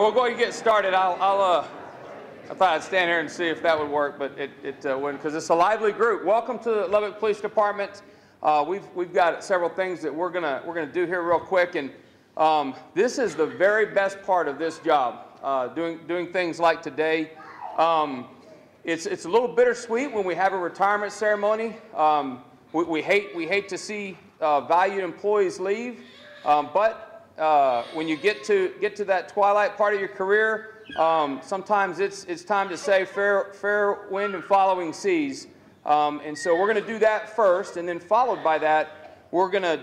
we'll go ahead and get started. I thought I'd stand here and see if that would work, but it wouldn't, because it's a lively group. Welcome to the Lubbock Police Department. We've got several things that we're gonna do here real quick, and this is the very best part of this job. Doing things like today. It's a little bittersweet when we have a retirement ceremony. We hate to see valued employees leave, but when you get to that twilight part of your career, sometimes it's time to say fair wind and following seas. And so we're going to do that first, and then followed by that, we're going to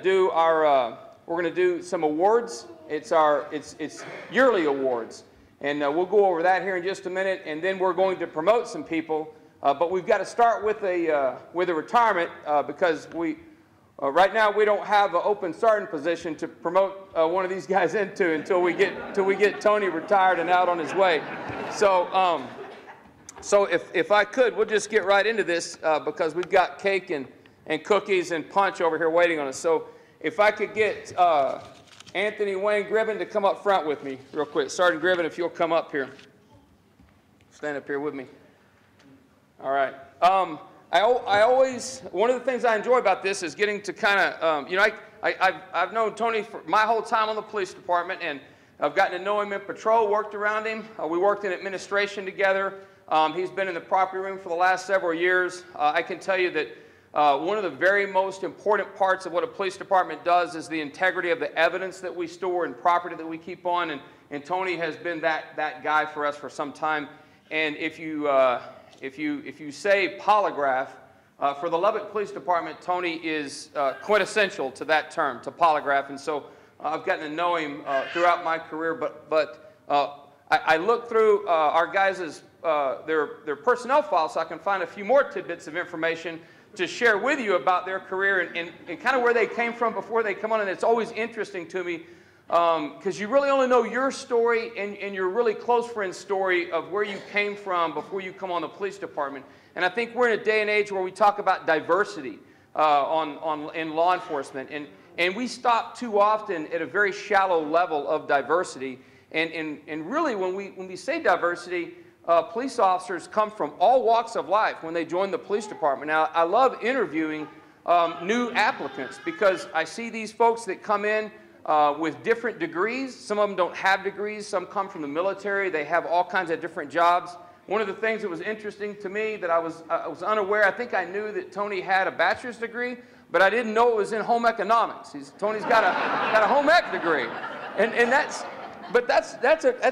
do some awards. It's yearly awards, and we'll go over that here in just a minute, and then we're going to promote some people. But we've got to start with a retirement because right now we don't have an open starting position to promote one of these guys into until we get Tony retired and out on his way. So if I could, we'll just get right into this because we've got cake and cookies and punch over here waiting on us. So if I could get Anthony Wayne Gribben to come up front with me real quick. Sergeant Gribben, if you'll come up here. Stand up here with me. All right. I always, one of the things I enjoy about this is getting to kind of, I've known Tony for my whole time on the police department, and I've gotten to know him in patrol, worked around him. We worked in administration together. He's been in the property room for the last several years. I can tell you that one of the very most important parts of what a police department does is the integrity of the evidence that we store and property that we keep on, and Tony has been that guy for us for some time. And if you say polygraph, for the Lubbock Police Department, Tony is quintessential to that term, to polygraph. And so I've gotten to know him throughout my career. But I look through our guys' their personnel files so I can find a few more tidbits of information to share with you about their career and kind of where they came from before they come on. And it's always interesting to me because you really only know your story and your really close friend's story of where you came from before you come on the police department. And I think we're in a day and age where we talk about diversity in law enforcement, and we stop too often at a very shallow level of diversity. And really, when we say diversity, police officers come from all walks of life when they join the police department. Now, I love interviewing new applicants because I see these folks that come in with different degrees. Some of them don't have degrees. Some come from the military. They have all kinds of different jobs. One of the things that was interesting to me that I was unaware, I think I knew that Tony had a bachelor's degree, but I didn't know it was in home economics. Tony's got a home ec degree, and that's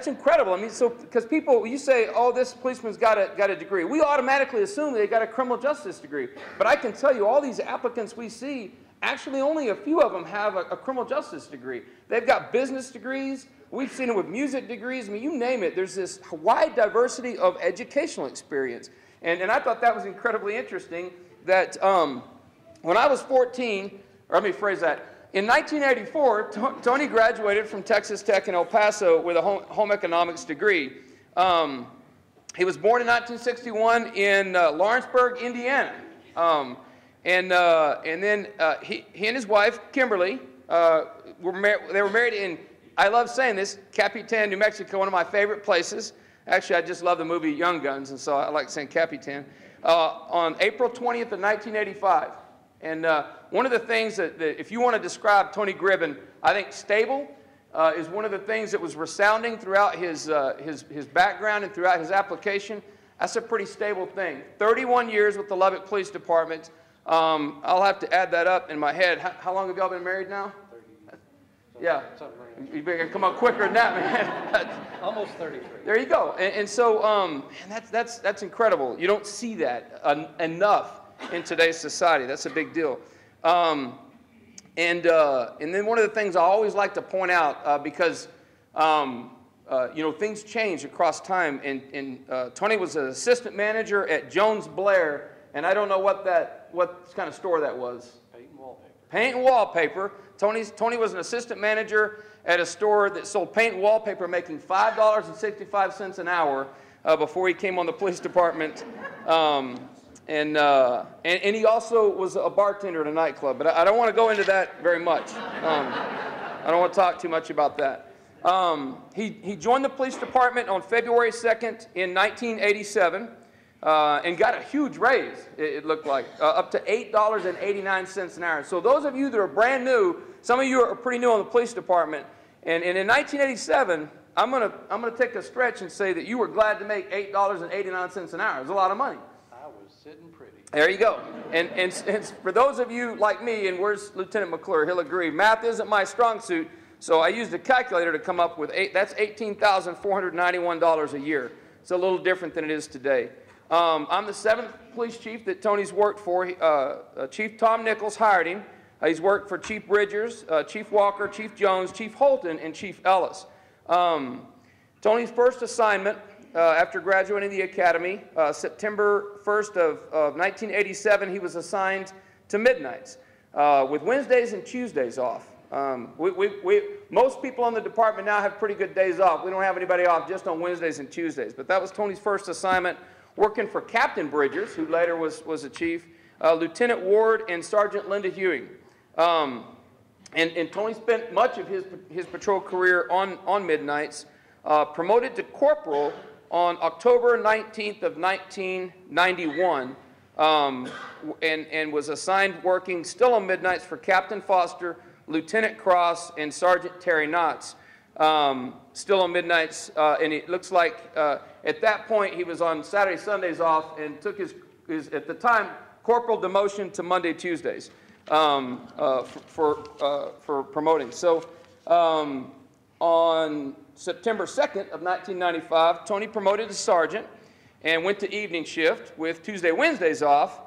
incredible. I mean, so because people, you say, oh, this policeman's got a degree, we automatically assume they got a criminal justice degree. But I can tell you, all these applicants we see, actually, only a few of them have a criminal justice degree. They've got business degrees. We've seen it with music degrees. I mean, you name it. There's this wide diversity of educational experience. And I thought that was incredibly interesting that when I was 14, or let me phrase that, in 1984, Tony graduated from Texas Tech in El Paso with a home economics degree. He was born in 1961 in Lawrenceburg, Indiana. And then he and his wife, Kimberly, were married in, I love saying this, Capitan, New Mexico, one of my favorite places. Actually, I just love the movie Young Guns, and so I like saying Capitan. On April 20th of 1985. And one of the things that if you want to describe Tony Gribben, I think stable is one of the things that was resounding throughout his background and throughout his application. That's a pretty stable thing. 31 years with the Lubbock Police Department. I'll have to add that up in my head. How long have y'all been married now? 30. Yeah. You better come up quicker than that, man. Almost 33. There you go. And so, man, that's incredible. You don't see that enough in today's society. That's a big deal. And then one of the things I always like to point out, because things change across time. And Tony was an assistant manager at Jones Blair, and I don't know what kind of store that was. Paint and wallpaper. Paint and wallpaper. Tony was an assistant manager at a store that sold paint and wallpaper, making $5.65 an hour before he came on the police department. And he also was a bartender at a nightclub, but I don't want to go into that very much. I don't want to talk too much about that. He joined the police department on February 2nd in 1987 and got a huge raise, it looked like, up to $8.89 an hour. So those of you that are brand new, some of you are pretty new on the police department, and in 1987, I'm gonna take a stretch and say that you were glad to make $8.89 an hour. It's a lot of money. I was sitting pretty. There you go. And for those of you like me, and where's Lieutenant McClure? He'll agree. Math isn't my strong suit, so I used a calculator to come up with that's $18,491 a year. It's a little different than it is today. I'm the 7th police chief that Tony's worked for. Chief Tom Nichols hired him. He's worked for Chief Bridgers, Chief Walker, Chief Jones, Chief Holton, and Chief Ellis. Tony's first assignment after graduating the academy, September 1st of 1987, he was assigned to midnights with Wednesdays and Tuesdays off. Most people in the department now have pretty good days off. We don't have anybody off just on Wednesdays and Tuesdays. But that was Tony's first assignment, working for Captain Bridgers, who later was a chief, Lieutenant Ward, and Sergeant Linda Hewing. And Tony spent much of his patrol career on midnights, promoted to corporal on October 19th of 1991, and was assigned working still on midnights for Captain Foster, Lieutenant Cross, and Sergeant Terry Knotts. Still on midnights, and it looks like at that point he was on Saturday, Sundays off, and took his at the time, corporal demotion to Monday, Tuesdays for promoting. So on September 2nd of 1995, Tony promoted to sergeant and went to evening shift with Tuesday, Wednesdays off.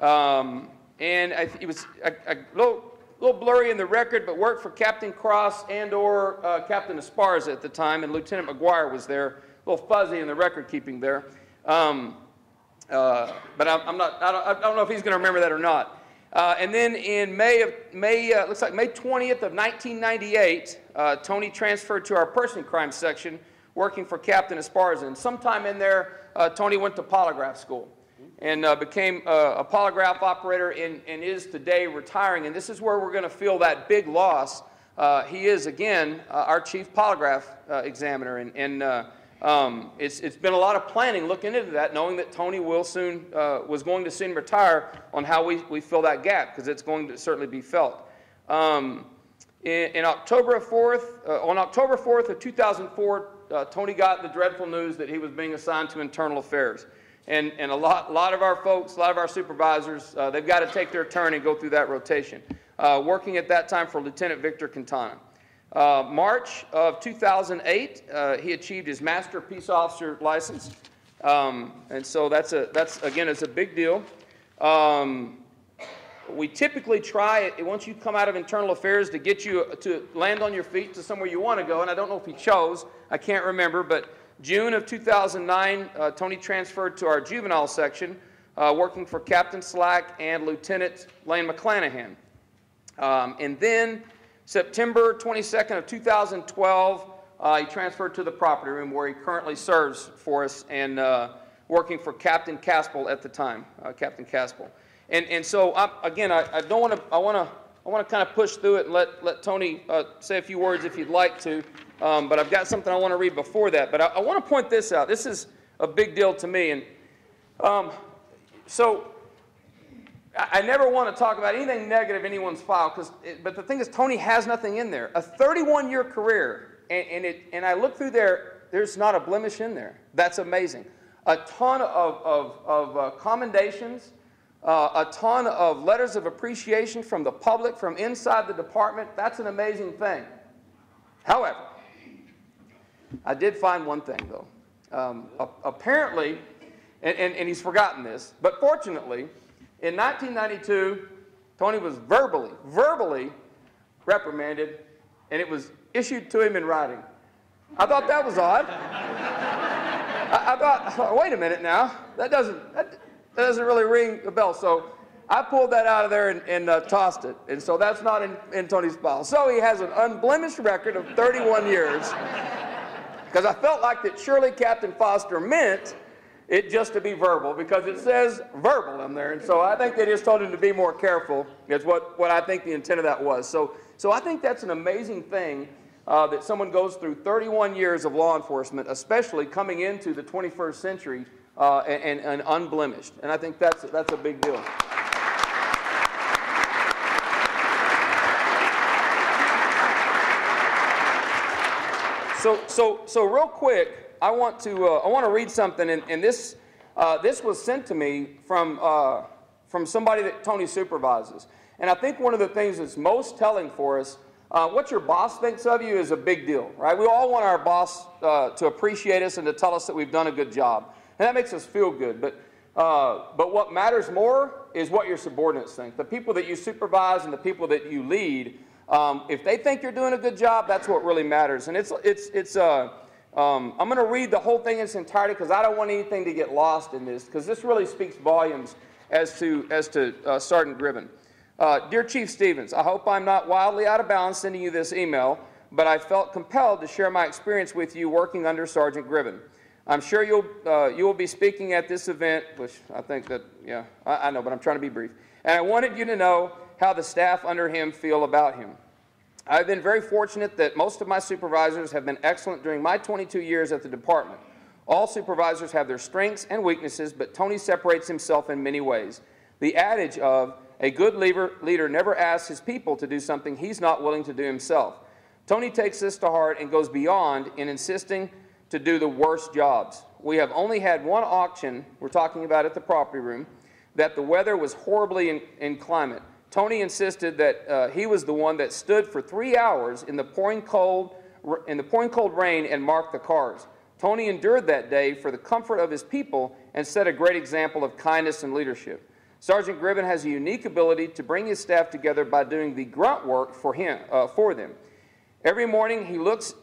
And it was a little blurry in the record, but worked for Captain Cross and/or Captain Esparza at the time, and Lieutenant McGuire was there. A little fuzzy in the record keeping there. But I don't know if he's going to remember that or not. And then in looks like May 20th of 1998, Tony transferred to our person crime section, working for Captain Esparza. And sometime in there, Tony went to polygraph school and became a polygraph operator and is today retiring. And this is where we're going to feel that big loss. He is, again, our chief polygraph examiner. It's been a lot of planning looking into that, knowing that Tony will soon, was going to soon retire, on how we fill that gap, because it's going to certainly be felt. On October 4th of 2004, Tony got the dreadful news that he was being assigned to internal affairs. And a lot of our folks, a lot of our supervisors, they've got to take their turn and go through that rotation. Working at that time for Lieutenant Victor Quintana. March of 2008, he achieved his Master Peace Officer license, and so that's again, it's a big deal. We typically try, once you come out of internal affairs, to get you to land on your feet to somewhere you want to go, and I don't know if he chose, I can't remember, but June of 2009, Tony transferred to our juvenile section, working for Captain Slack and Lieutenant Lane McClanahan. And then September 22nd of 2012, he transferred to the property room, where he currently serves for us, and working for Captain Caspel at the time, Captain Caspel. And so again, I want to kind of push through it and let Tony say a few words if you'd like to. But I've got something I want to read before that. But I want to point this out. This is a big deal to me, and so I never want to talk about anything negative in anyone's file, but the thing is, Tony has nothing in there. A 31-year career, and I look through there, there's not a blemish in there. That's amazing. A ton of commendations, a ton of letters of appreciation from the public, from inside the department. That's an amazing thing. However, I did find one thing, though. Apparently, and he's forgotten this, but fortunately, in 1992, Tony was verbally reprimanded, and it was issued to him in writing. I thought that was odd. I thought, wait a minute now, that doesn't really ring a bell. So I pulled that out of there and tossed it, and so that's not in Tony's file. So he has an unblemished record of 31 years, because I felt like that surely Captain Foster meant it just to be verbal, because it says verbal in there, and so I think they just told him to be more careful. Is what I think the intent of that was. So I think that's an amazing thing that someone goes through 31 years of law enforcement, especially coming into the 21st century and unblemished. And I think that's a big deal. So real quick, I want to read something, and this was sent to me from somebody that Tony supervises. And I think one of the things that's most telling for us, what your boss thinks of you is a big deal, right? We all want our boss to appreciate us and to tell us that we've done a good job, and that makes us feel good. But what matters more is what your subordinates think. The people that you supervise and the people that you lead. If they think you're doing a good job, that's what really matters. And I'm going to read the whole thing in its entirety because I don't want anything to get lost in this, because this really speaks volumes as to Sergeant Gribben. Dear Chief Stevens, I hope I'm not wildly out of bounds sending you this email, but I felt compelled to share my experience with you working under Sergeant Gribben. I'm sure you will be speaking at this event, which I think that, yeah, I know, but I'm trying to be brief. And I wanted you to know how the staff under him feel about him. I've been very fortunate that most of my supervisors have been excellent during my 22 years at the department. All supervisors have their strengths and weaknesses, but Tony separates himself in many ways. The adage of a good leader never asks his people to do something he's not willing to do himself. Tony takes this to heart and goes beyond in insisting to do the worst jobs. We have only had one auction, we're talking about at the property room, that the weather was horribly inclement. Tony insisted that he was the one that stood for 3 hours in the pouring cold rain and marked the cars. Tony endured that day for the comfort of his people and set a great example of kindness and leadership. Sergeant Gribben has a unique ability to bring his staff together by doing the grunt work for them. Every morning he books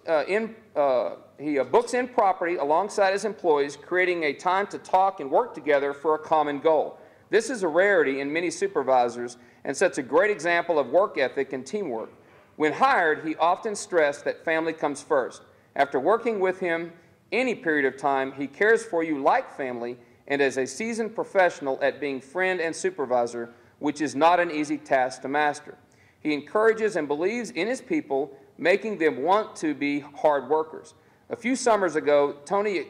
in property alongside his employees, creating a time to talk and work together for a common goal. This is a rarity in many supervisors and sets a great example of work ethic and teamwork. When hired, he often stressed that family comes first. After working with him any period of time, he cares for you like family and is a seasoned professional at being friend and supervisor, which is not an easy task to master. He encourages and believes in his people, making them want to be hard workers. A few summers ago, Tony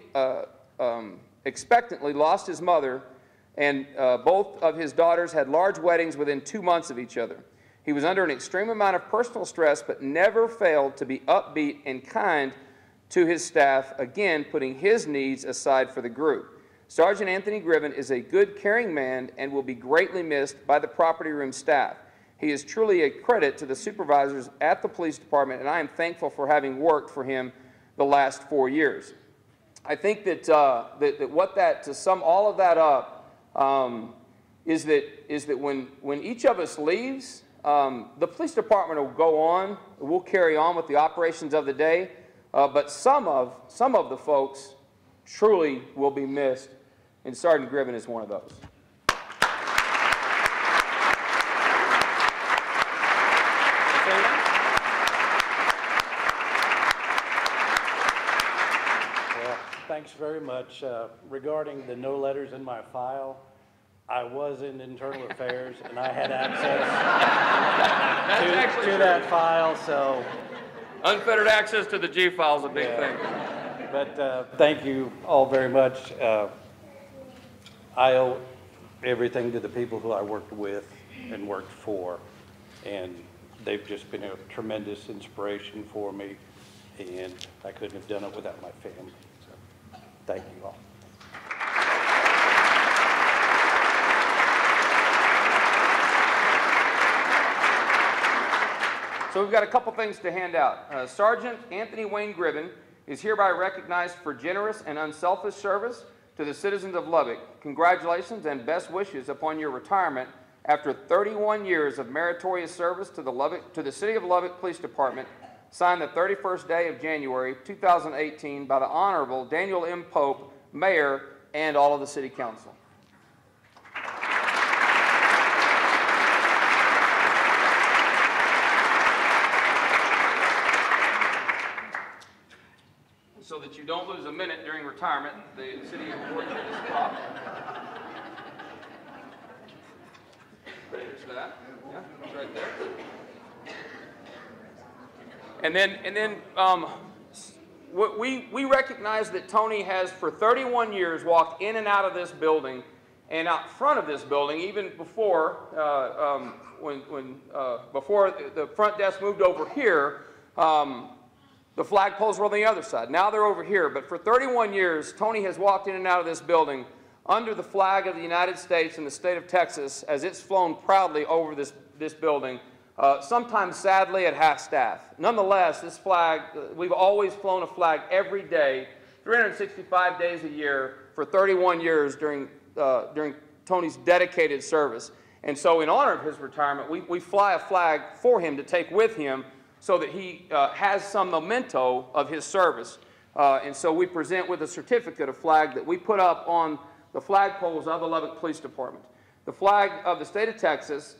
expectantly lost his mother, and both of his daughters had large weddings within 2 months of each other. He was under an extreme amount of personal stress, but never failed to be upbeat and kind to his staff, again putting his needs aside for the group. Sergeant Anthony Gribben is a good, caring man and will be greatly missed by the property room staff. He is truly a credit to the supervisors at the police department, and I am thankful for having worked for him the last 4 years. I think that, to sum all of that up, is that when each of us leaves, the police department will go on, we'll carry on with the operations of the day, but some of the folks truly will be missed, and Sergeant Gribben is one of those. Thanks very much. Regarding the no letters in my file, I was in Internal Affairs and I had access to that file, so. Unfettered access to the G file is a big thing. But thank you all very much. I owe everything to the people who I worked with and worked for, and they've just been a tremendous inspiration for me, and I couldn't have done it without my family. Thank you all. So we've got a couple things to hand out. Sergeant Anthony Wayne Gribben is hereby recognized for generous and unselfish service to the citizens of Lubbock. Congratulations and best wishes upon your retirement after 31 years of meritorious service to the City of Lubbock Police Department, signed the 31st day of January 2018 by the Honorable Daniel M. Pope, Mayor, and all of the City Council. So that you don't lose a minute during retirement, the City awards you this prop. There's that. Yeah, it's right there. And then we recognize that Tony has for 31 years walked in and out of this building and out front of this building, even before before the front desk moved over here. The flagpoles were on the other side. Now they're over here. But for 31 years, Tony has walked in and out of this building under the flag of the United States and the state of Texas as it's flown proudly over this building, sometimes sadly at half-staff. Nonetheless, this flag, we've always flown a flag every day, 365 days a year for 31 years during Tony's dedicated service. And so in honor of his retirement, we fly a flag for him to take with him so that he has some memento of his service. And so we present with a certificate a flag that we put up on the flagpoles of the Lubbock Police Department. The flag of the state of Texas,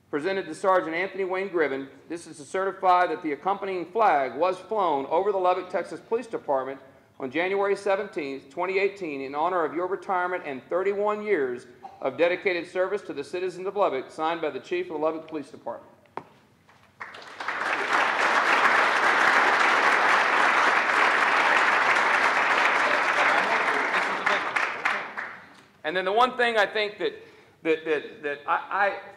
presented to Sergeant Anthony Wayne Gribben. This is to certify that the accompanying flag was flown over the Lubbock, Texas Police Department on January 17, 2018 in honor of your retirement and 31 years of dedicated service to the citizens of Lubbock, signed by the Chief of the Lubbock Police Department. And then the one thing I think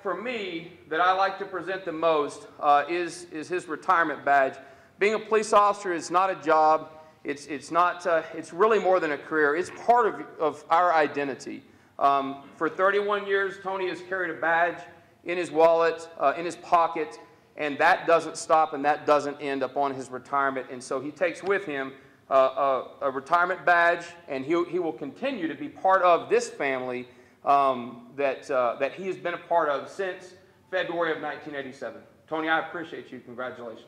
for me, that I like to present the most is his retirement badge. Being a police officer is not a job. It's really more than a career. It's part of our identity. For 31 years, Tony has carried a badge in his wallet, in his pocket, and that doesn't stop and that doesn't end upon his retirement. And so he takes with him a retirement badge, and he will continue to be part of this family that he has been a part of since February of 1987. Tony, I appreciate you. Congratulations.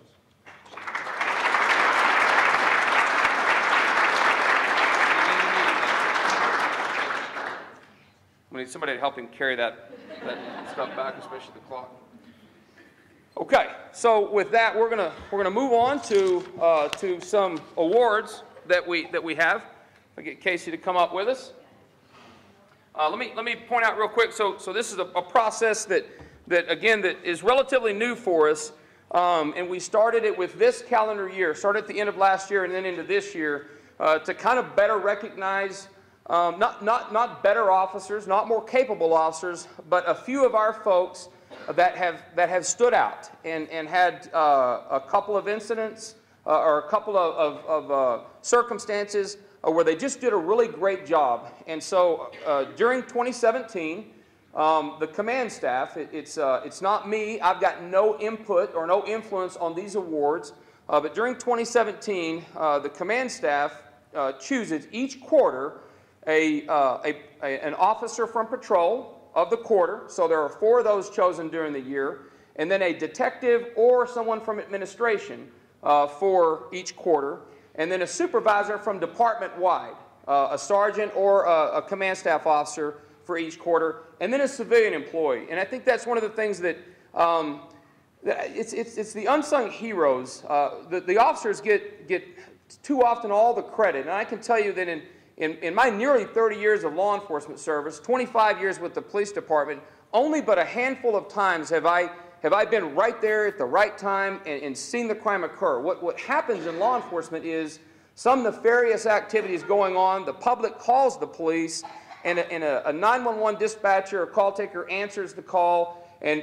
We need somebody to help him carry that stuff back, especially the clock. Okay, so with that, we're gonna move on to some awards that we have. I'll get Casey to come up with us. Let me point out real quick. So this is a process that is relatively new for us, and we started it with this calendar year. Started at the end of last year and then into this year to kind of better recognize not better officers, not more capable officers, but a few of our folks that have stood out and had a couple of incidents or a couple of circumstances where they just did a really great job. And so during 2017, the command staff, it's not me, I've got no input or no influence on these awards, but during 2017, the command staff chooses each quarter an officer from patrol of the quarter, so there are 4 of those chosen during the year, and then a detective or someone from administration for each quarter, and then a supervisor from department-wide, a sergeant or a command staff officer for each quarter, and then a civilian employee. And I think that's one of the things that it's the unsung heroes. The officers get too often all the credit, and I can tell you that in my nearly 30 years of law enforcement service, 25 years with the police department, only but a handful of times have I been right there at the right time and seen the crime occur. What happens in law enforcement is some nefarious activities going on, the public calls the police, and a 911 dispatcher or call taker answers the call, and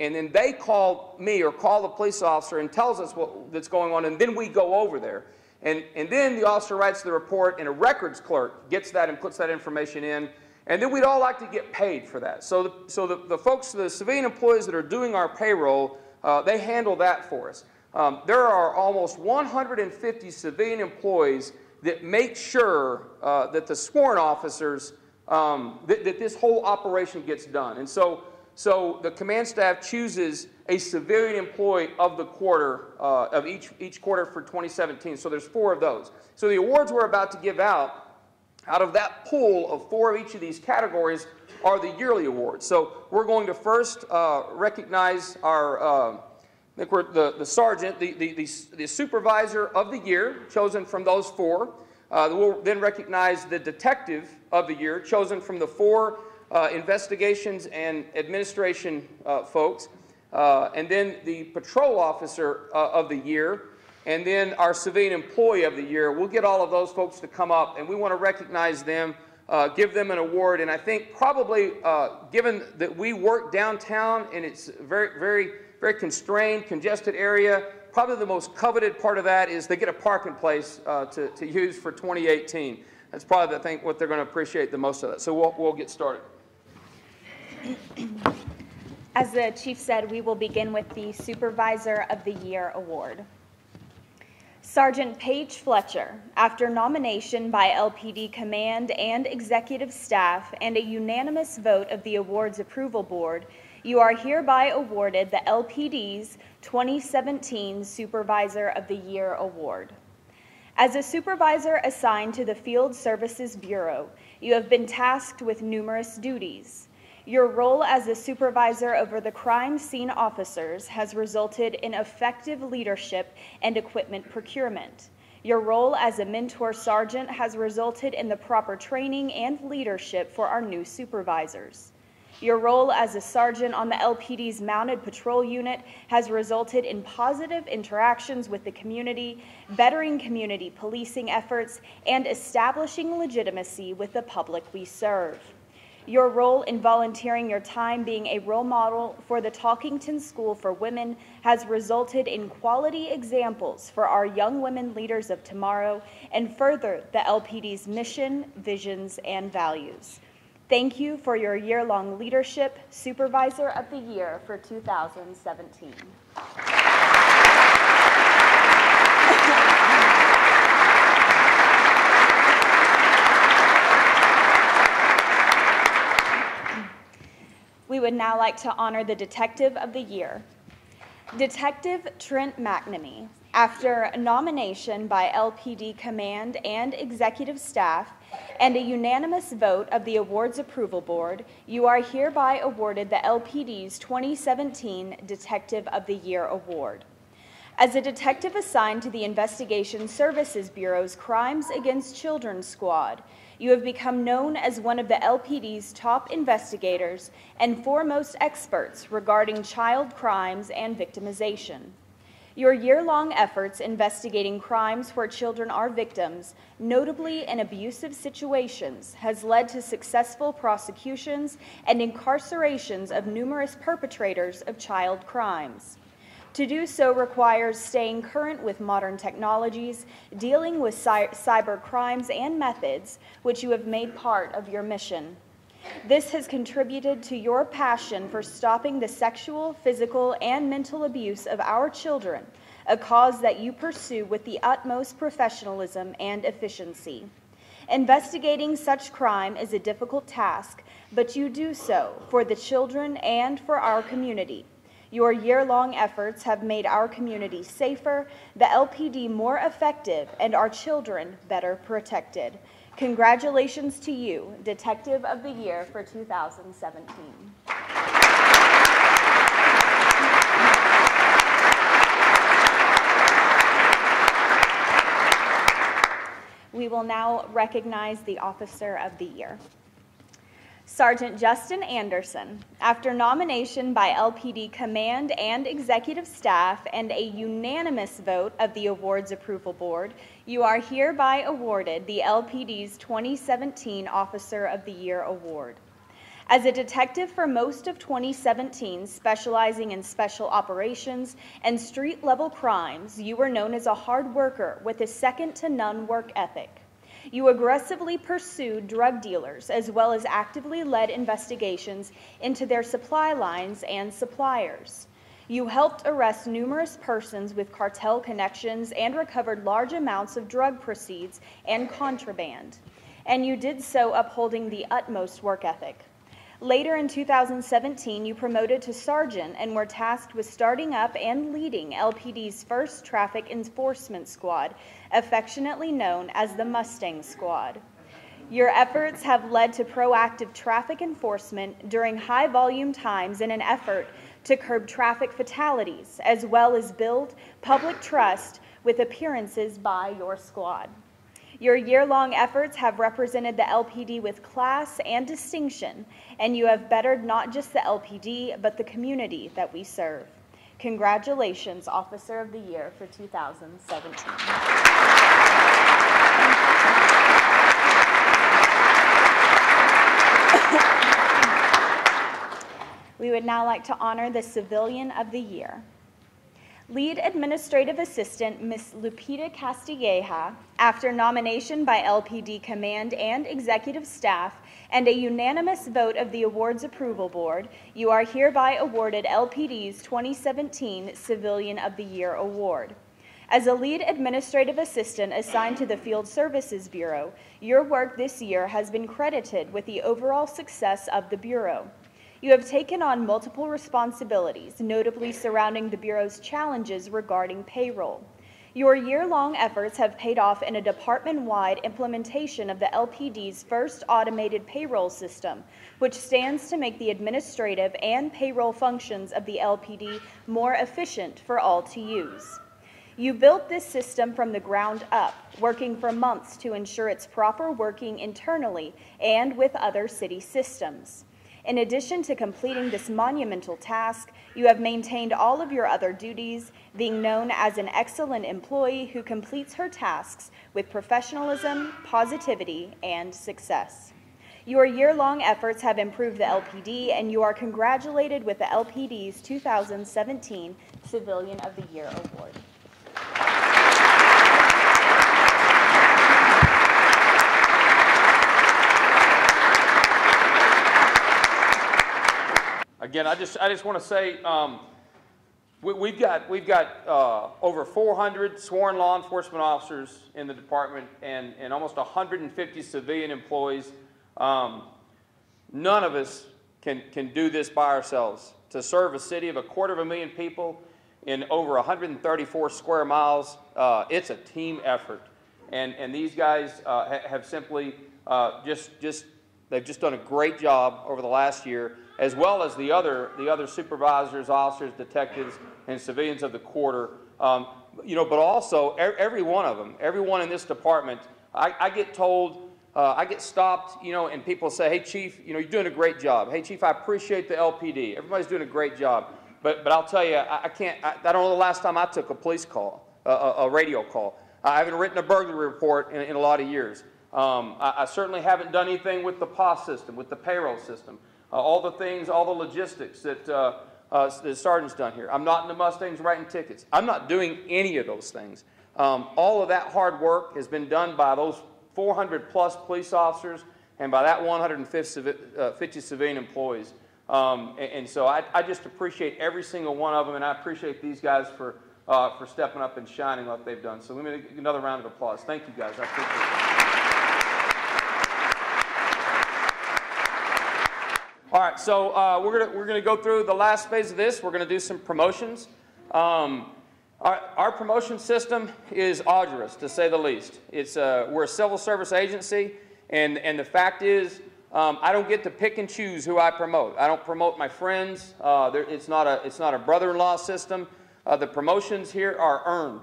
then they call me or call the police officer and tells us that's going on, and then we go over there. And then the officer writes the report, and a records clerk gets that and puts that information in. And then we'd all like to get paid for that. So the folks, the civilian employees that are doing our payroll, they handle that for us. There are almost 150 civilian employees that make sure that the sworn officers, that this whole operation gets done. And so the command staff chooses a civilian employee of the quarter, of each quarter for 2017. So there's 4 of those. So the awards we're about to give out of that pool of 4 of each of these categories are the yearly awards. So we're going to first recognize our, I think we're the sergeant, the supervisor of the year, chosen from those 4. We'll then recognize the detective of the year, chosen from the 4 investigations and administration folks. And then the patrol officer of the year, and then our Civilian Employee of the Year. We'll get all of those folks to come up, and we want to recognize them, give them an award. And I think probably, given that we work downtown and it's a very constrained, congested area, probably the most coveted part of that is they get a parking place to use for 2018. That's probably, I think, what they're going to appreciate the most of that. So we'll get started. As the Chief said, we will begin with the Supervisor of the Year Award. Sergeant Paige Fletcher, after nomination by LPD Command and Executive Staff and a unanimous vote of the Awards Approval Board, you are hereby awarded the LPD's 2017 Supervisor of the Year Award. As a supervisor assigned to the Field Services Bureau, you have been tasked with numerous duties. Your role as a supervisor over the crime scene officers has resulted in effective leadership and equipment procurement. Your role as a mentor sergeant has resulted in the proper training and leadership for our new supervisors. Your role as a sergeant on the LPD's Mounted Patrol Unit has resulted in positive interactions with the community, bettering community policing efforts, and establishing legitimacy with the public we serve. Your role in volunteering your time being a role model for the Talkington School for Women has resulted in quality examples for our young women leaders of tomorrow and further the LPD's mission, visions, and values. Thank you for your year-long leadership, Supervisor of the Year for 2017. We would now like to honor the Detective of the Year. Detective Trent McNamee, after nomination by LPD Command and Executive Staff and a unanimous vote of the Awards Approval Board, you are hereby awarded the LPD's 2017 Detective of the Year Award. As a detective assigned to the Investigation Services Bureau's Crimes Against Children Squad, you have become known as one of the LPD's top investigators and foremost experts regarding child crimes and victimization. Your year-long efforts investigating crimes where children are victims, notably in abusive situations, has led to successful prosecutions and incarcerations of numerous perpetrators of child crimes. To do so requires staying current with modern technologies, dealing with cyber crimes and methods, which you have made part of your mission. This has contributed to your passion for stopping the sexual, physical, and mental abuse of our children, a cause that you pursue with the utmost professionalism and efficiency. Investigating such crime is a difficult task, but you do so for the children and for our community. Your year-long efforts have made our community safer, the LPD more effective, and our children better protected. Congratulations to you, Detective of the Year for 2017. We will now recognize the Officer of the Year. Sergeant Justin Anderson, after nomination by LPD Command and Executive Staff and a unanimous vote of the Awards Approval Board, you are hereby awarded the LPD's 2017 Officer of the Year Award. As a detective for most of 2017, specializing in special operations and street-level crimes, you were known as a hard worker with a second-to-none work ethic. You aggressively pursued drug dealers as well as actively led investigations into their supply lines and suppliers. You helped arrest numerous persons with cartel connections and recovered large amounts of drug proceeds and contraband. And you did so upholding the utmost work ethic. Later in 2017, you promoted to sergeant and were tasked with starting up and leading LPD's first traffic enforcement squad, affectionately known as the Mustang Squad. Your efforts have led to proactive traffic enforcement during high-volume times in an effort to curb traffic fatalities, as well as build public trust with appearances by your squad. Your year-long efforts have represented the LPD with class and distinction, and you have bettered not just the LPD, but the community that we serve. Congratulations, Officer of the Year for 2017. We would now like to honor the Civilian of the Year. Lead Administrative Assistant Ms. Lupita Castilleja, after nomination by LPD Command and Executive Staff and a unanimous vote of the Awards Approval Board, you are hereby awarded LPD's 2017 Civilian of the Year Award. As a lead administrative assistant assigned to the Field Services Bureau, your work this year has been credited with the overall success of the Bureau. You have taken on multiple responsibilities, notably surrounding the Bureau's challenges regarding payroll. Your year-long efforts have paid off in a department-wide implementation of the LPD's first automated payroll system, which stands to make the administrative and payroll functions of the LPD more efficient for all to use. You built this system from the ground up, working for months to ensure its proper working internally and with other city systems. In addition to completing this monumental task, you have maintained all of your other duties, being known as an excellent employee who completes her tasks with professionalism, positivity, and success. Your year-long efforts have improved the LPD, and you are congratulated with the LPD's 2017 Civilian of the Year Award. Again, I just want to say we've got over 400 sworn law enforcement officers in the department and almost 150 civilian employees. None of us can do this by ourselves. To serve a city of 250,000 people in over 134 square miles, it's a team effort. And these guys have simply they've just done a great job over the last year, as well as the other supervisors, officers, detectives, and civilians of the quarter. But also every one of them, everyone in this department, I get told, I get stopped, and people say, "Hey, Chief, you're doing a great job. Hey, Chief, I appreciate the LPD. Everybody's doing a great job." But I'll tell you, I don't know the last time I took a police call, a radio call. I haven't written a burglary report in a lot of years. I certainly haven't done anything with the POS system, with the payroll system. All the things, all the logistics that the sergeant's done here. I'm not in the Mustangs writing tickets. I'm not doing any of those things. All of that hard work has been done by those 400-plus police officers and by that 150 civilian employees. And so I just appreciate every single one of them, and I appreciate these guys for stepping up and shining like they've done. So let me give another round of applause. Thank you, guys. I appreciate it. All right, so we're gonna go through the last phase of this. We're gonna do some promotions. Our promotion system is arduous, to say the least. We're a civil service agency, and the fact is, I don't get to pick and choose who I promote. I don't promote my friends. It's not a brother-in-law system. The promotions here are earned,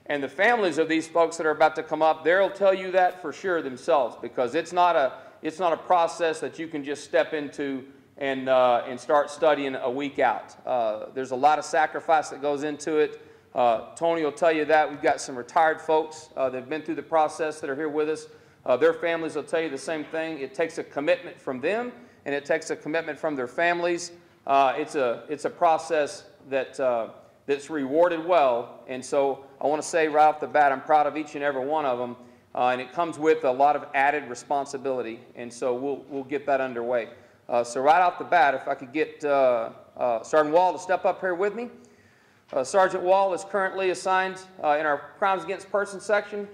and the families of these folks that are about to come up, they'll tell you that for sure themselves, because it's not a process that you can just step into and start studying a week out. There's a lot of sacrifice that goes into it. Tony will tell you that. We've got some retired folks that have been through the process that are here with us. Their families will tell you the same thing. It takes a commitment from them, and it takes a commitment from their families. It's a process that's rewarded well, and so I want to say right off the bat, I'm proud of each and every one of them. And it comes with a lot of added responsibility, and so we'll get that underway. So right off the bat, if I could get Sergeant Wall to step up here with me. Sergeant Wall is currently assigned in our Crimes Against Persons section.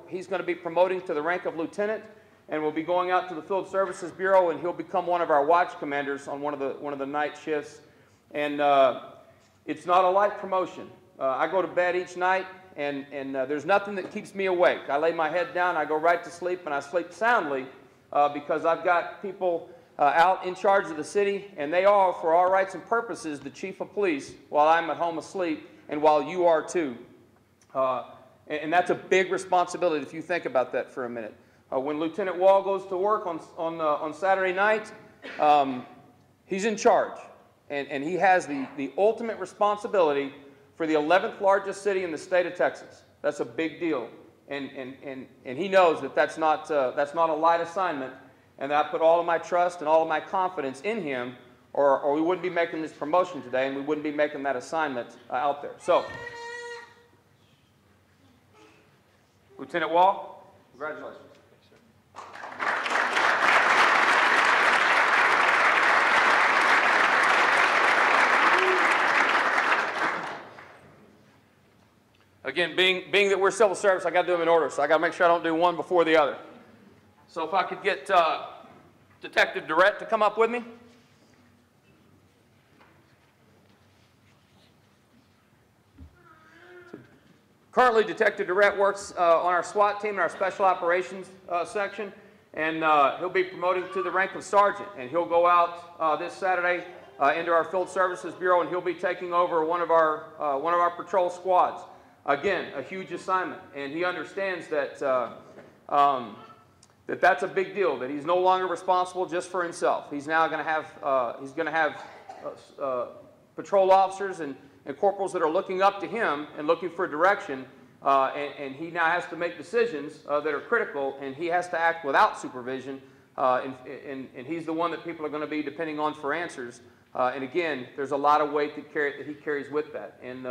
He's going to be promoting to the rank of lieutenant, and will be going out to the Field Services Bureau, and he'll become one of our watch commanders on one of the night shifts. And it's not a light promotion. I go to bed each night, and there's nothing that keeps me awake. I lay my head down, I go right to sleep, and I sleep soundly because I've got people out in charge of the city, and they are, for all rights and purposes, the chief of police while I'm at home asleep, and while you are too. And that's a big responsibility if you think about that for a minute. When Lieutenant Wall goes to work on Saturday night, he's in charge. and he has the ultimate responsibility for the 11th largest city in the state of Texas. That's a big deal, and he knows that that's not a light assignment, and that I put all of my trust and all of my confidence in him, or we wouldn't be making this promotion today, and we wouldn't be making that assignment out there. So, Lieutenant Wall, congratulations. Again, being that we're civil service, I got to do them in order, so I got to make sure I don't do one before the other. So if I could get Detective Durrett to come up with me. Currently, Detective Durrett works on our SWAT team in our Special Operations section, and he'll be promoted to the rank of sergeant, and he'll go out this Saturday into our Field Services Bureau, and he'll be taking over one of our patrol squads. Again, a huge assignment, and he understands that that's a big deal. That he's no longer responsible just for himself. He's now going to have patrol officers and corporals that are looking up to him and looking for direction, and he now has to make decisions that are critical, and he has to act without supervision, and he's the one that people are going to be depending on for answers. And again, there's a lot of weight that he carries with that. And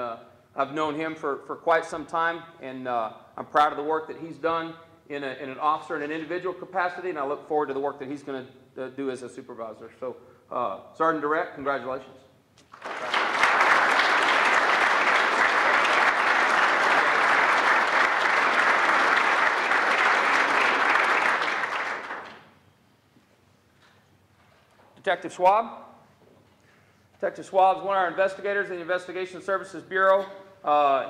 I've known him for quite some time, and I'm proud of the work that he's done in an officer and an individual capacity, and I look forward to the work that he's going to do as a supervisor. So, Sergeant Durrett, congratulations. Detective Swab. Detective Swab is one of our investigators in the Investigation Services Bureau.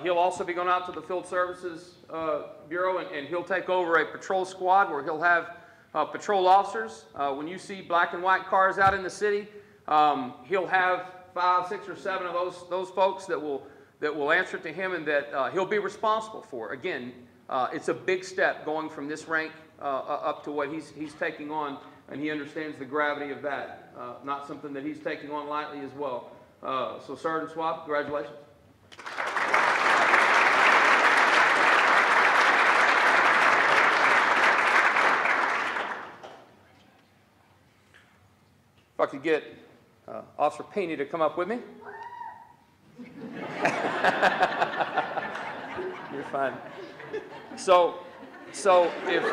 He'll also be going out to the Field Services Bureau, and he'll take over a patrol squad where he'll have patrol officers. When you see black and white cars out in the city, he'll have 5, 6, or 7 of those folks that will answer to him, and that he'll be responsible for. Again, it's a big step going from this rank up to what he's taking on, and he understands the gravity of that. Not something that he's taking on lightly as well. So Sergeant Swab, congratulations. If I could get Officer Pinion to come up with me. You're fine. So if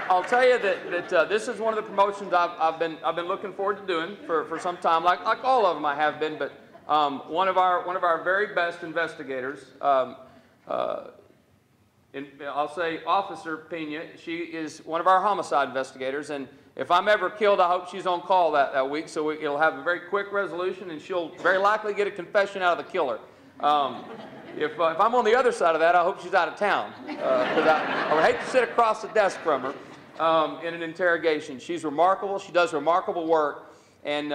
I'll tell you that this is one of the promotions I've been looking forward to doing for some time, like all of them I have been. But one of our very best investigators, I'll say Officer Pinion, she is one of our homicide investigators, and if I'm ever killed, I hope she's on call that week, so it'll have a very quick resolution, and she'll very likely get a confession out of the killer. If I'm on the other side of that, I hope she's out of town, because I would hate to sit across the desk from her in an interrogation. She's remarkable. She does remarkable work, and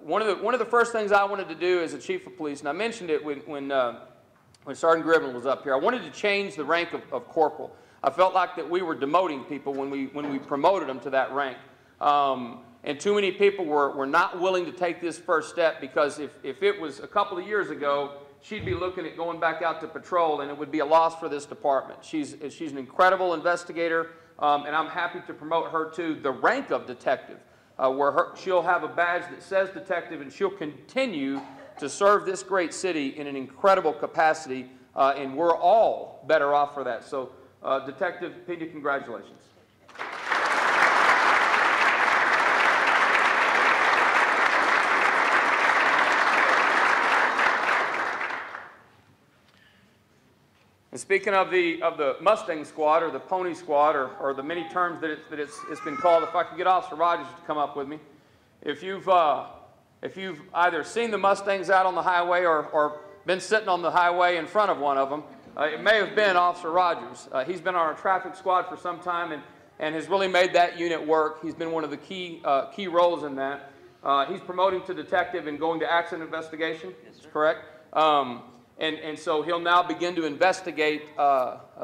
one of the first things I wanted to do as a chief of police, and I mentioned it when Sergeant Gribben was up here, I wanted to change the rank of corporal. I felt like that we were demoting people when we promoted them to that rank. And too many people were not willing to take this first step, because if it was a couple of years ago, she'd be looking at going back out to patrol, and it would be a loss for this department. She's an incredible investigator, and I'm happy to promote her to the rank of detective, where she'll have a badge that says detective, and she'll continue to serve this great city in an incredible capacity, and we're all better off for that. So, Detective Pinion, congratulations. And speaking of the Mustang Squad, or the Pony Squad, or the many terms that it's been called, if I could get Officer Rogers to come up with me. If you've either seen the Mustangs out on the highway or been sitting on the highway in front of one of them, it may have been Officer Rogers. He's been on our traffic squad for some time and has really made that unit work. He's been one of the key roles in that. He's promoting to detective and going to accident investigation. Yes, sir. Correct? And so he'll now begin to investigate,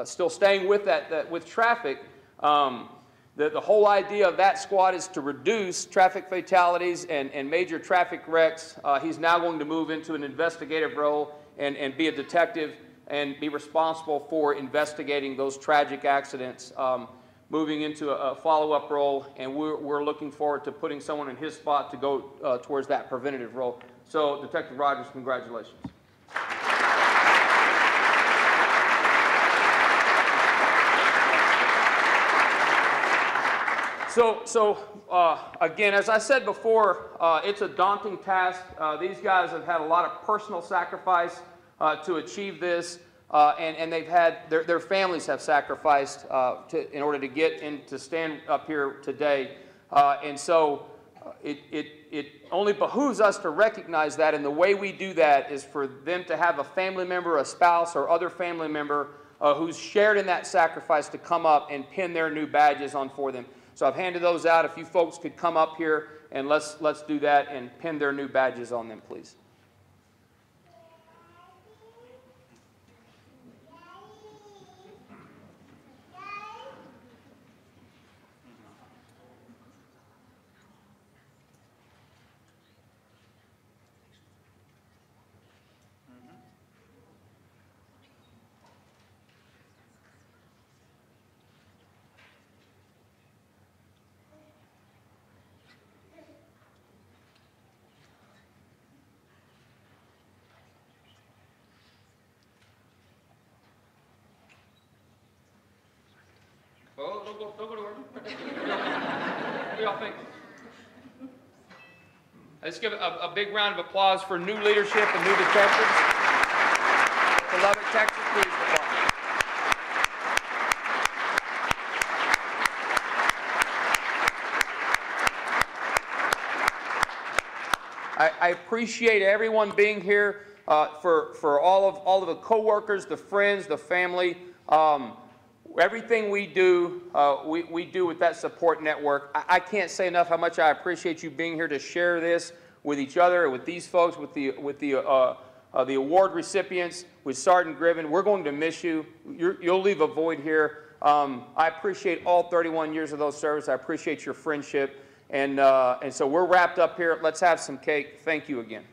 still staying with with traffic, The whole idea of that squad is to reduce traffic fatalities and major traffic wrecks. He's now going to move into an investigative role and be a detective and be responsible for investigating those tragic accidents, moving into a follow-up role, and we're looking forward to putting someone in his spot to go towards that preventative role. So, Detective Rogers, congratulations. Again, as I said before, it's a daunting task. These guys have had a lot of personal sacrifice to achieve this, and they've had, their families have sacrificed in order to get in, to stand up here today. And so it only behooves us to recognize that, and the way we do that is for them to have a family member, a spouse, or other family member who's shared in that sacrifice to come up and pin their new badges on for them. So I've handed those out. If you folks could come up here and let's do that and pin their new badges on them, please. Oh, don't go to work. What do y'all think? Let's give a big round of applause for new leadership and new detectives. The Lubbock, Texas Police Department. I appreciate everyone being here, for all of the coworkers, the friends, the family. Everything we do, we do with that support network. I can't say enough how much I appreciate you being here to share this with each other, with these folks, with the award recipients, with Sergeant Gribben. We're going to miss you. You'll leave a void here. I appreciate all 31 years of those service. I appreciate your friendship. And so we're wrapped up here. Let's have some cake. Thank you again.